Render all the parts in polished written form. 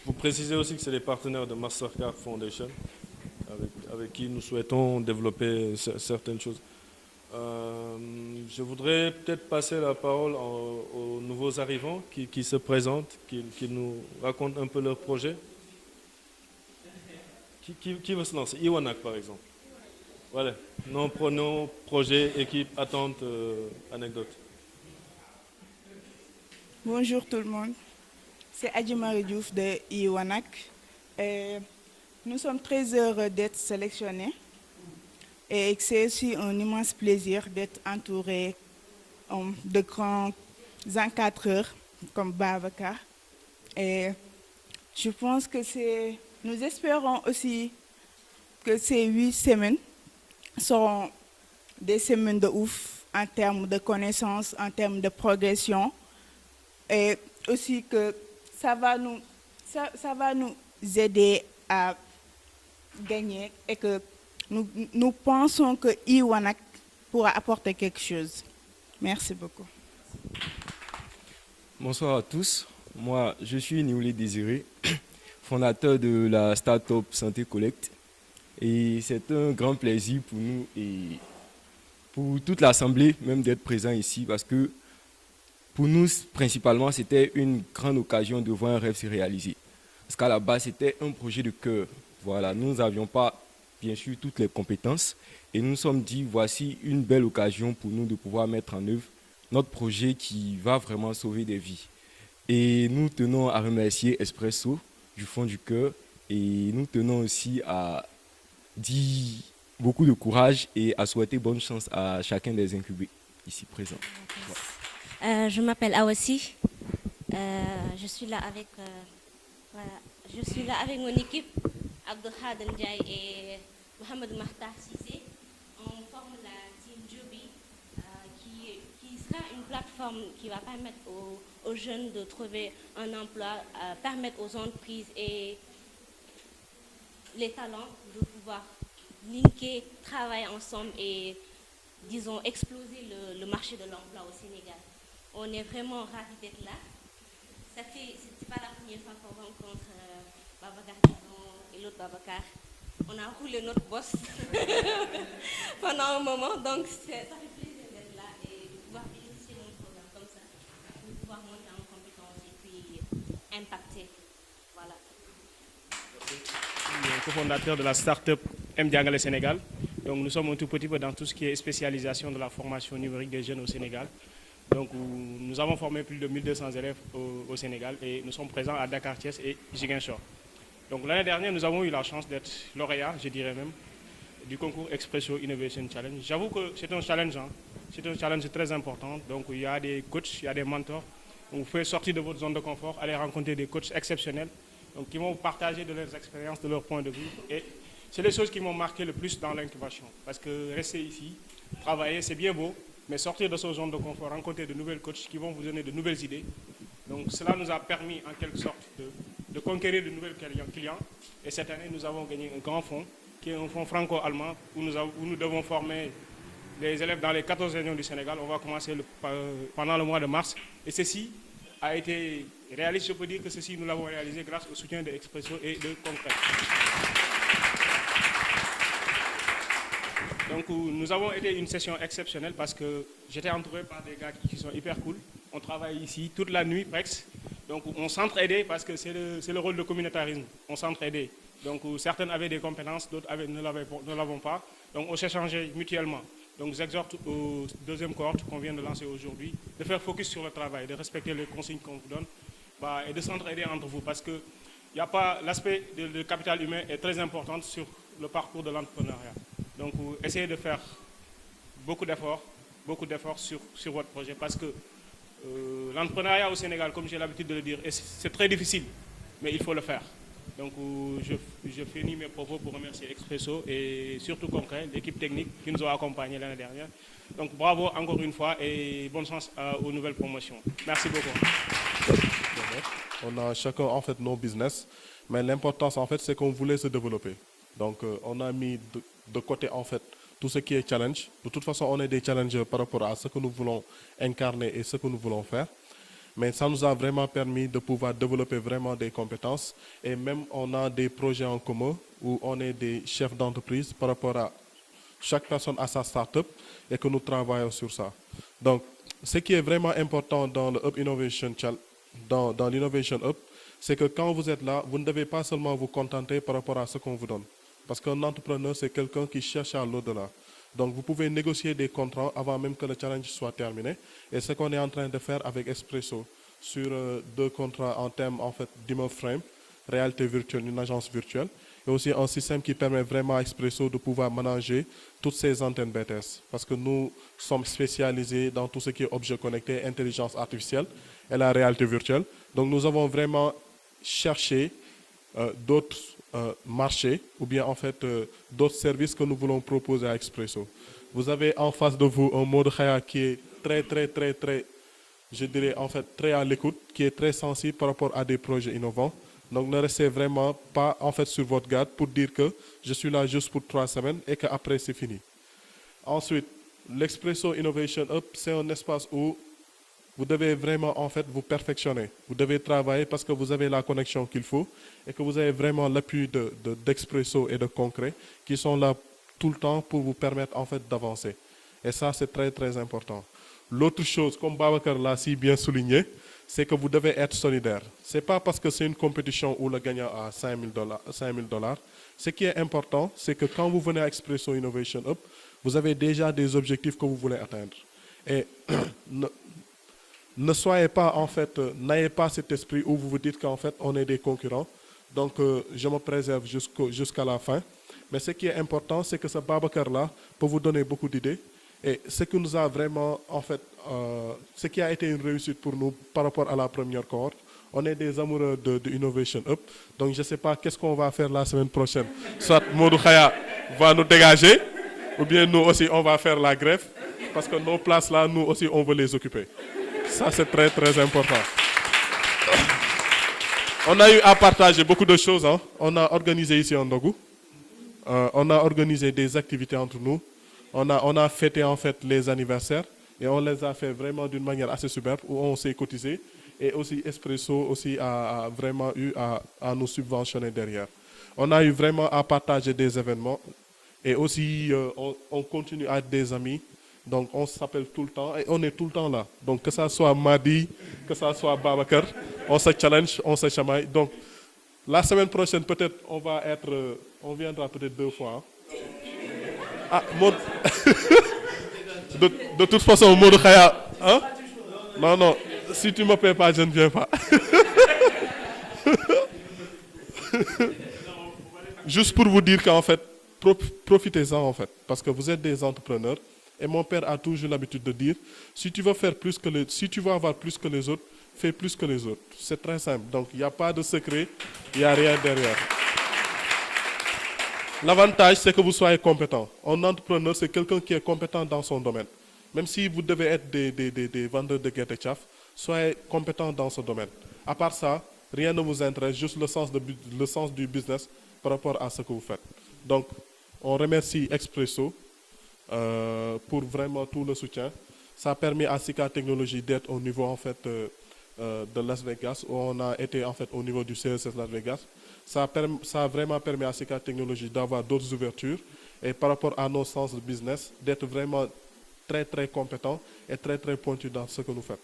Vous précisez aussi que c'est les partenaires de Mastercard Foundation avec qui nous souhaitons développer certaines choses. Je voudrais peut-être passer la parole aux nouveaux arrivants qui se présentent, qui nous racontent un peu leur projet. Qui veut se lancer? Iwanak, par exemple. Voilà. Nom, pronom, projet, équipe, attente, anecdote. Bonjour tout le monde, c'est Adjimari Diouf de Iwanak. Nous sommes très heureux d'être sélectionnés et c'est aussi un immense plaisir d'être entouré de grands encadreurs comme Babacar. Et je pense que nous espérons aussi que ces 8 semaines seront des semaines de ouf en termes de connaissances, en termes de progression. Et aussi que ça va nous aider à gagner et que nous pensons que Iwanak pourra apporter quelque chose. Merci beaucoup. Bonsoir à tous. Moi, je suis Niouli Désiré, fondateur de la start-up Santé Collect. Et c'est un grand plaisir pour nous et pour toute l'Assemblée même d'être présent ici parce que pour nous, principalement, c'était une grande occasion de voir un rêve se réaliser. Parce qu'à la base, c'était un projet de cœur. Voilà, nous n'avions pas, bien sûr, toutes les compétences. Et nous nous sommes dit, voici une belle occasion pour nous de pouvoir mettre en œuvre notre projet qui va vraiment sauver des vies. Et nous tenons à remercier Espresso du fond du cœur. Et nous tenons aussi à dire beaucoup de courage et à souhaiter bonne chance à chacun des incubés ici présents. Voilà. Je m'appelle Awasi. Je suis là avec, mon équipe, Abdelhad Ndiaye et Mohamed Mahta Sissé. On forme la Team Joby, qui sera une plateforme qui va permettre aux jeunes de trouver un emploi, permettre aux entreprises et les talents de pouvoir linker, travailler ensemble et, disons, exploser le marché de l'emploi au Sénégal. On est vraiment ravis d'être là. C'est pas la première fois qu'on rencontre Babacar et l'autre Babacar. On a roulé notre boss pendant un moment, donc ça fait plaisir d'être là et de pouvoir bénéficier de mon programme comme ça, de pouvoir monter en compétence et puis impacter. Voilà. Je suis cofondateur de la start-up Mdiangale Sénégal. Donc nous sommes un tout petit peu dans tout ce qui est spécialisation de la formation numérique des jeunes au Sénégal. Donc nous avons formé plus de 1200 élèves au Sénégal et nous sommes présents à Dakar, Thiès et Ziguinchor. Donc l'année dernière, nous avons eu la chance d'être lauréat, je dirais même, du concours Expresso Innovation Challenge. J'avoue que c'est un challenge, c'est un challenge très important. Donc il y a des coachs, il y a des mentors. On vous fait sortir de votre zone de confort, aller rencontrer des coachs exceptionnels donc, qui vont vous partager de leurs expériences, de leurs points de vue. Et c'est les choses qui m'ont marqué le plus dans l'incubation. Parce que rester ici, travailler, c'est bien beau, mais sortir de ce zone de confort, rencontrer de nouvelles coachs qui vont vous donner de nouvelles idées. Donc cela nous a permis en quelque sorte de conquérir de nouvelles clients. Et cette année, nous avons gagné un grand fonds, qui est un fonds franco-allemand, où nous devons former les élèves dans les 14 régions du Sénégal. On va commencer pendant le mois de mars. Et ceci a été réalisé, je peux dire que ceci, nous l'avons réalisé grâce au soutien de Expresso et de Concret. Donc nous avons été une session exceptionnelle parce que j'étais entouré par des gars qui sont hyper cool. On travaille ici toute la nuit presque. Donc on s'entraidait parce que c'est le rôle de communautarisme. On s'entraidait. Donc certains avaient des compétences, d'autres ne l'avaient pas. Donc on s'échangeait mutuellement. Donc j'exhorte aux deuxième cohorte qu'on vient de lancer aujourd'hui de faire focus sur le travail, de respecter les consignes qu'on vous donne et de s'entraider entre vous parce que l'aspect du capital humain est très important sur le parcours de l'entrepreneuriat. Donc essayez de faire beaucoup d'efforts sur votre projet parce que l'entrepreneuriat au Sénégal, comme j'ai l'habitude de le dire, c'est très difficile, mais il faut le faire. Donc je finis mes propos pour remercier Expresso et surtout Concret, l'équipe technique qui nous a accompagnés l'année dernière. Donc bravo encore une fois et bonne chance aux nouvelles promotions. Merci beaucoup. On a chacun en fait nos business, mais l'importance en fait c'est qu'on voulait se développer. Donc on a mis de côté en fait tout ce qui est challenge. De toute façon, on est des challengers par rapport à ce que nous voulons incarner et ce que nous voulons faire. Mais ça nous a vraiment permis de pouvoir développer vraiment des compétences. Et même on a des projets en commun où on est des chefs d'entreprise par rapport à chaque personne à sa start-up et que nous travaillons sur ça. Donc, ce qui est vraiment important dans le Hub Innovation dans l'Innovation Hub, c'est que quand vous êtes là, vous ne devez pas seulement vous contenter par rapport à ce qu'on vous donne. Parce qu'un entrepreneur, c'est quelqu'un qui cherche à l'au-delà. Donc, vous pouvez négocier des contrats avant même que le challenge soit terminé. Et ce qu'on est en train de faire avec Expresso sur 2 contrats en termes en fait, d'Immoframe, réalité virtuelle, une agence virtuelle, et aussi un système qui permet vraiment à Expresso de pouvoir manager toutes ces antennes BTS. Parce que nous sommes spécialisés dans tout ce qui est objets connectés, intelligence artificielle et la réalité virtuelle. Donc, nous avons vraiment cherché d'autres marchés ou bien en fait d'autres services que nous voulons proposer à Expresso. Vous avez en face de vous un Modou Khaya qui est très, je dirais en fait très à l'écoute, qui est très sensible par rapport à des projets innovants. Donc ne restez vraiment pas en fait sur votre garde pour dire que je suis là juste pour 3 semaines et qu'après c'est fini. Ensuite, l'Expresso Innovation Hub, c'est un espace où vous devez vraiment en fait vous perfectionner. Vous devez travailler parce que vous avez la connexion qu'il faut et que vous avez vraiment l'appui d'Expresso et de Concret qui sont là tout le temps pour vous permettre en fait d'avancer. Et ça, c'est très important. L'autre chose, comme Babacar l'a si bien souligné, c'est que vous devez être solidaire. Ce n'est pas parce que c'est une compétition où le gagnant a $5 000. Ce qui est important, c'est que quand vous venez à Expresso Innovation Hub, vous avez déjà des objectifs que vous voulez atteindre. Et ne soyez pas, en fait, n'ayez pas cet esprit où vous vous dites qu'en fait, on est des concurrents. Donc, je me préserve jusqu'à la fin. Mais ce qui est important, c'est que ce Babacar-là peut vous donner beaucoup d'idées. Et ce qui nous a vraiment, en fait, ce qui a été une réussite pour nous par rapport à la première cohorte, on est des amoureux de Innovation Hub. Donc, je ne sais pas qu'est-ce qu'on va faire la semaine prochaine. Soit Modou Khaya va nous dégager, ou bien nous aussi, on va faire la grève. Parce que nos places là, nous aussi, on veut les occuper. Ça, c'est très important. On a eu à partager beaucoup de choses. Hein. On a organisé ici en Ndogou. On a organisé des activités entre nous. On a fêté en fait les anniversaires et on les a fait vraiment d'une manière assez superbe où on s'est cotisé et aussi Expresso aussi a vraiment eu à nous subventionner derrière. On a eu vraiment à partager des événements et aussi on continue à être des amis. Donc on s'appelle tout le temps et on est tout le temps là. Donc que ça soit Madi, que ça soit Babacar, on se challenge, on se chamaille. Donc la semaine prochaine peut-être on viendra peut-être 2 fois. Hein. Ah, de toute façon, Modou Khaya, hein? Non, si tu ne me paies pas, je ne viens pas. Juste pour vous dire qu'en fait, profitez-en en fait, parce que vous êtes des entrepreneurs. Et mon père a toujours l'habitude de dire, si tu veux avoir plus que les autres, fais plus que les autres. C'est très simple. Donc, il n'y a pas de secret, il n'y a rien derrière. L'avantage, c'est que vous soyez compétent. Un entrepreneur, c'est quelqu'un qui est compétent dans son domaine. Même si vous devez être des vendeurs de guerre de chaff, soyez compétent dans ce domaine. À part ça, rien ne vous intéresse, juste le sens du business par rapport à ce que vous faites. Donc, on remercie Expresso pour vraiment tout le soutien. Ça a permis à Sika Technologies d'être au niveau en fait, de Las Vegas, où on a été en fait au niveau du CES Las Vegas. Ça a vraiment permis à Sika Technologies d'avoir d'autres ouvertures et par rapport à nos sens de business, d'être vraiment très compétents et très pointus dans ce que nous faisons.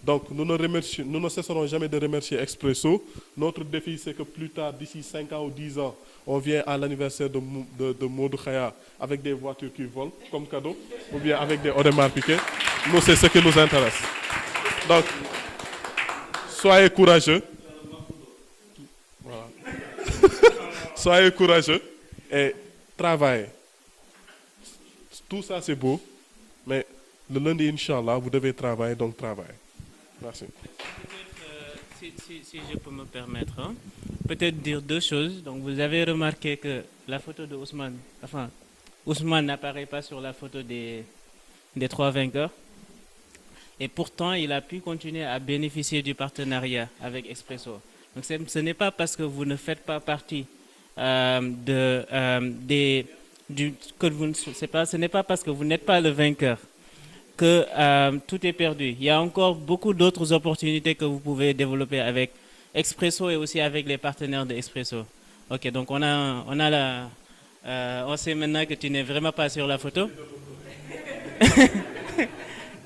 Donc nous ne cesserons jamais de remercier Expresso. Notre défi, c'est que plus tard, d'ici 5 ans ou 10 ans, on vient à l'anniversaire de Modou Khaya avec des voitures qui volent comme cadeau, ou bien avec des Audemars Piguet. Nous, c'est ce qui nous intéresse. Donc, soyez courageux. Voilà. Soyez courageux et travaillez. Tout ça, c'est beau, mais le lundi, Inch'Allah, vous devez travailler, donc travaillez. Merci. Si je peux me permettre, hein, peut-être dire 2 choses. Donc, vous avez remarqué que la photo de Ousmane n'apparaît pas sur la photo des 3 vainqueurs. Et pourtant, il a pu continuer à bénéficier du partenariat avec Expresso. Donc, ce n'est pas parce que vous ne faites pas partie ce n'est pas parce que vous n'êtes pas le vainqueur que tout est perdu. Il y a encore beaucoup d'autres opportunités que vous pouvez développer avec Expresso et aussi avec les partenaires de Expresso. Ok, donc on sait maintenant que tu n'es vraiment pas sur la photo.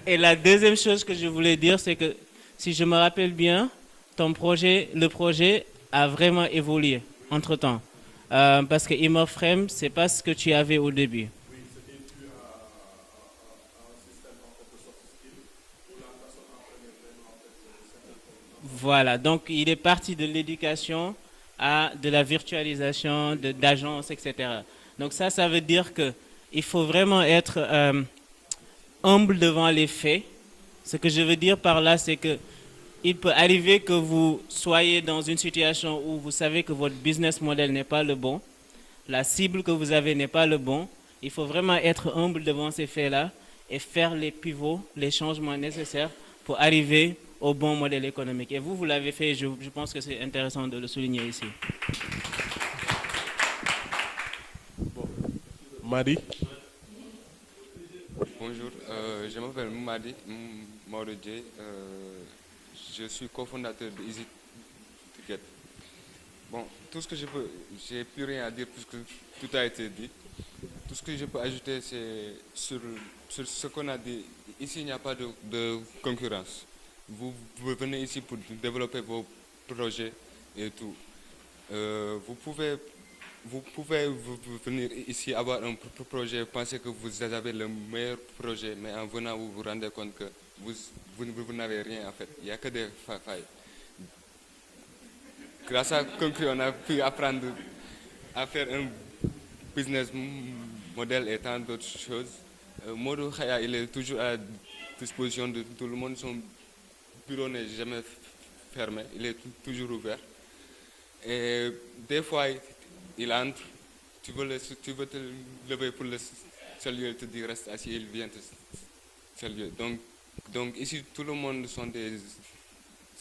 Et la deuxième chose que je voulais dire, c'est que si je me rappelle bien, le projet a vraiment évolué entre-temps. Parce que ImmoFrame, ce n'est pas ce que tu avais au début. Voilà, donc il est parti de l'éducation à de la virtualisation, d'agences, etc. Donc ça veut dire qu'il faut vraiment être humble devant les faits. Ce que je veux dire par là, c'est que il peut arriver que vous soyez dans une situation où vous savez que votre business model n'est pas le bon, la cible que vous avez n'est pas le bon. Il faut vraiment être humble devant ces faits-là et faire les pivots, les changements nécessaires pour arriver au bon modèle économique. Et vous l'avez fait, je pense que c'est intéressant de le souligner ici. Madi. Bonjour, je m'appelle Madi Maurodje. Je suis cofondateur de EasyTicket. Bon, tout ce que j'ai plus rien à dire puisque tout a été dit. Tout ce que je peux ajouter, c'est sur ce qu'on a dit. Ici, il n'y a pas de concurrence. Vous venez ici pour développer vos projets et tout. Vous pouvez venir ici avoir un projet, penser que vous avez le meilleur projet, mais en venant, vous vous rendez compte que vous n'avez rien en fait. Il n'y a que des failles. Grâce à Concrete, on a pu apprendre à faire un business model et tant d'autres choses. Modou Khaya, il est toujours à disposition de tout le monde. Son bureau n'est jamais fermé, il est toujours ouvert. Et des fois, il entre, tu veux te lever pour le saluer, il te dit reste assis, il vient te saluer. Donc ici, tout le monde sont des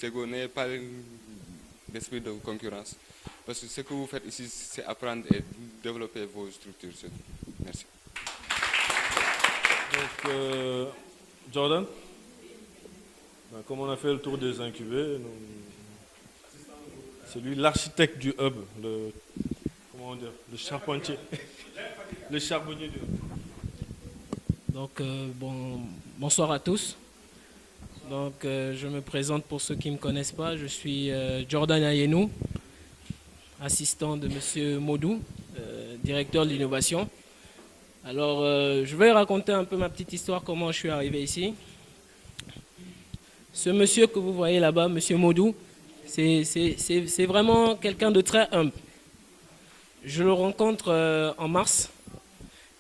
égaux, n'ayez pas d'esprit de concurrence. Parce que ce que vous faites ici, c'est apprendre et développer vos structures. Merci. Donc, Jordan, comme on a fait le tour des incubés, c'est lui l'architecte du hub, le charpentier, le charbonnier du hub. Donc, bonsoir à tous. Donc, je me présente pour ceux qui ne me connaissent pas. Je suis Jordan Ayenou, assistant de M. Modou, directeur de l'innovation. Alors, je vais raconter un peu ma petite histoire, comment je suis arrivé ici. Ce monsieur que vous voyez là-bas, M. Modou, c'est vraiment quelqu'un de très humble. Je le rencontre en mars.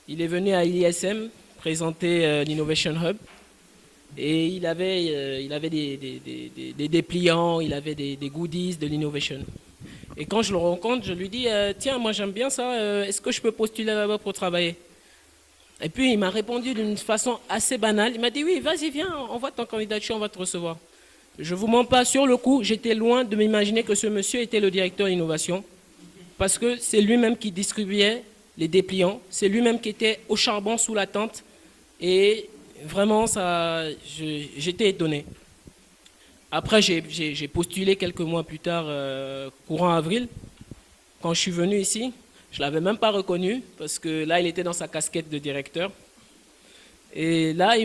Il est venu à l'ISM présenter l'Innovation Hub. Et il avait des dépliants, il avait des goodies de l'innovation. Et quand je le rencontre, je lui dis tiens, moi j'aime bien ça, est-ce que je peux postuler là-bas pour travailler? Et puis il m'a répondu d'une façon assez banale. Il m'a dit oui, vas-y, viens, envoie ton candidature, on va te recevoir. Je ne vous mens pas, sur le coup, j'étais loin de m'imaginer que ce monsieur était le directeur d'innovation. Parce que c'est lui-même qui distribuait les dépliants, c'est lui-même qui était au charbon sous la tente. Et vraiment, j'étais étonné. Après, j'ai postulé quelques mois plus tard, courant avril. Quand je suis venu ici, je ne l'avais même pas reconnu, parce que là, il était dans sa casquette de directeur. Et là,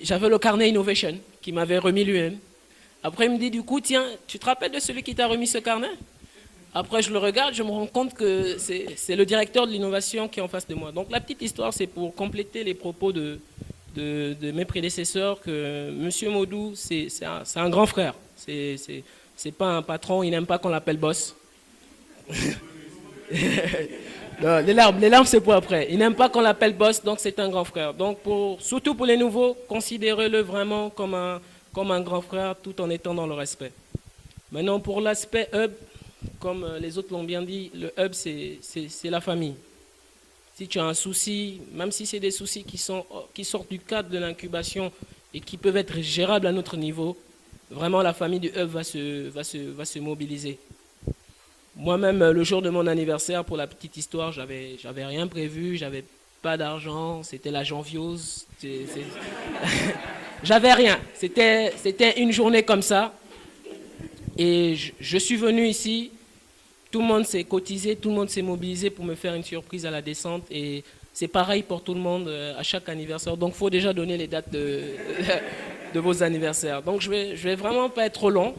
j'avais le carnet Innovation, qui m'avait remis lui-même. Après, il me dit, du coup, tiens, tu te rappelles de celui qui t'a remis ce carnet? Après, je le regarde, je me rends compte que c'est le directeur de l'innovation qui est en face de moi. Donc, la petite histoire, c'est pour compléter les propos de mes prédécesseurs, que M. Modou, c'est un grand frère. C'est pas un patron, il n'aime pas qu'on l'appelle boss. Non, les larmes, c'est pour après. Il n'aime pas qu'on l'appelle boss, donc c'est un grand frère. Donc, surtout pour les nouveaux, considérez-le vraiment comme un grand frère, tout en étant dans le respect. Maintenant, pour l'aspect hub, comme les autres l'ont bien dit, le hub, c'est la famille. Si tu as un souci, même si c'est des soucis qui sortent du cadre de l'incubation et qui peuvent être gérables à notre niveau, vraiment la famille du hub va se mobiliser. Moi-même, le jour de mon anniversaire, pour la petite histoire, j'avais rien prévu, j'avais pas d'argent, c'était la janviose. J'avais rien. C'était une journée comme ça. Et je suis venu ici. Tout le monde s'est cotisé, tout le monde s'est mobilisé pour me faire une surprise à la descente. Et c'est pareil pour tout le monde à chaque anniversaire. Donc, il faut déjà donner les dates de vos anniversaires. Donc, je vais vraiment pas être trop long.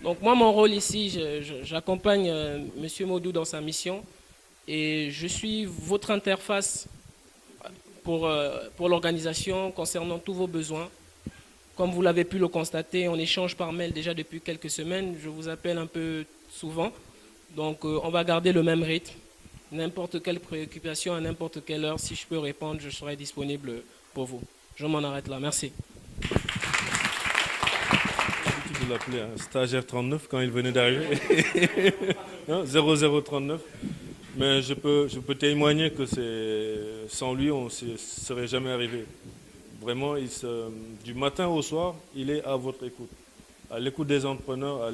Donc, moi, mon rôle ici, j'accompagne M. Modou dans sa mission. Et je suis votre interface pour l'organisation concernant tous vos besoins. Comme vous l'avez pu le constater, on échange par mail déjà depuis quelques semaines. Je vous appelle un peu souvent. Donc, on va garder le même rythme. N'importe quelle préoccupation, à n'importe quelle heure, si je peux répondre, je serai disponible pour vous. Je m'en arrête là. Merci. Je l'appelais stagiaire 39 quand il venait d'arriver. 0039. Mais je peux témoigner que sans lui, on ne serait jamais arrivé. Vraiment, du matin au soir, il est à votre écoute. À l'écoute des entrepreneurs,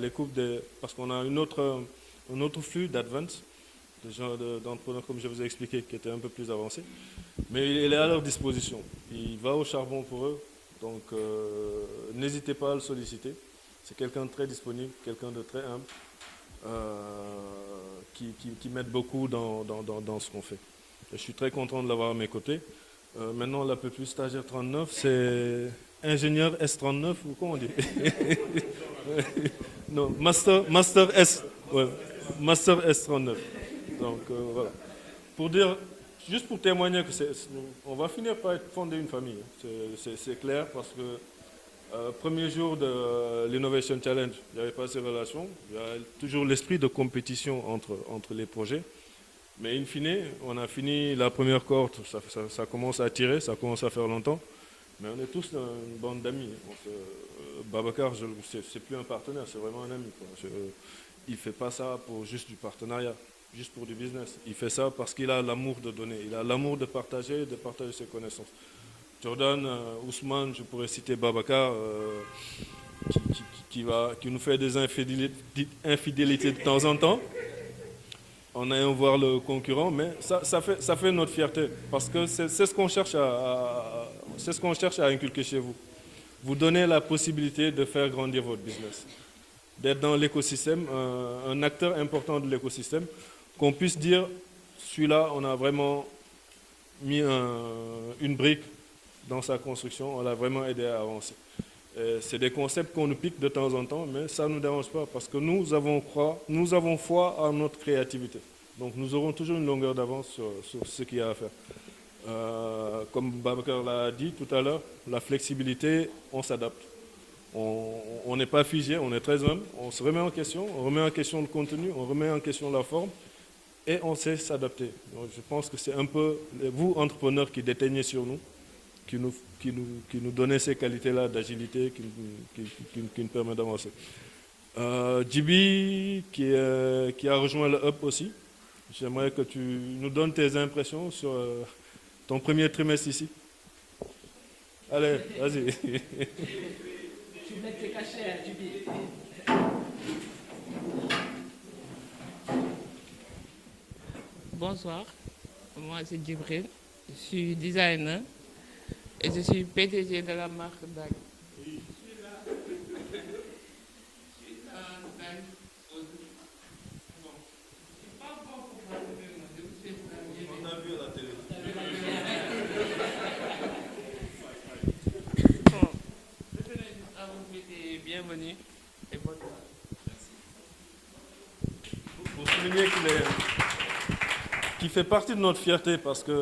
parce qu'on a un autre flux d'advance, des gens d'entrepreneurs, comme je vous ai expliqué, qui étaient un peu plus avancés. Mais il est à leur disposition. Il va au charbon pour eux. Donc, n'hésitez pas à le solliciter. C'est quelqu'un de très disponible, quelqu'un de très humble, qui m'aide beaucoup dans ce qu'on fait. Et je suis très content de l'avoir à mes côtés. Maintenant, on l'appelle plus stagiaire 39, c'est ingénieur S39, ou comment on dit? Non, master S, ouais, master S39. Donc, voilà. Juste pour témoigner on va finir par fonder une famille. C'est clair, parce que premier jour de l'Innovation Challenge, il n'y avait pas ces relations. Il y a toujours l'esprit de compétition entre les projets. Mais in fine, on a fini la première cohorte. Ça commence à tirer, ça commence à faire longtemps. Mais on est tous une bande d'amis. Babacar, c'est plus un partenaire, c'est vraiment un ami. Il ne fait pas ça pour juste du partenariat, juste pour du business. Il fait ça parce qu'il a l'amour de donner. Il a l'amour de partager ses connaissances. Jordan, Ousmane, je pourrais citer Babacar, qui nous fait des infidélités de temps en temps, en allant voir le concurrent, mais ça fait notre fierté, parce que c'est ce qu'on cherche à inculquer chez vous. Vous donner la possibilité de faire grandir votre business, d'être dans l'écosystème, un acteur important de l'écosystème, qu'on puisse dire, celui-là, on a vraiment mis une brique dans sa construction, on l'a vraiment aidé à avancer. C'est des concepts qu'on nous pique de temps en temps, mais ça ne nous dérange pas, parce que nous avons foi en notre créativité. Donc nous aurons toujours une longueur d'avance sur ce qu'il y a à faire. Comme Babacar l'a dit tout à l'heure, la flexibilité, on s'adapte. On n'est pas figé, on est très humble, on se remet en question, on remet en question le contenu, on remet en question la forme, et on sait s'adapter. Donc je pense que c'est un peu vous, entrepreneurs, qui déteignez sur nous, qui nous donnait ces qualités-là d'agilité qui nous permet d'avancer. Djibi, qui a rejoint le Hub aussi, j'aimerais que tu nous donnes tes impressions sur ton premier trimestre ici. Allez, vas-y. Tu mets tes cachets, Djibi. Bonsoir, moi c'est Djibril, je suis designer. Et je suis PDG de la marque DAG. On a vu à la télé. Bon, je tenais juste à vous souhaiter bienvenue et bonne soirée. Pour souligner qu'il fait partie de notre fierté, parce que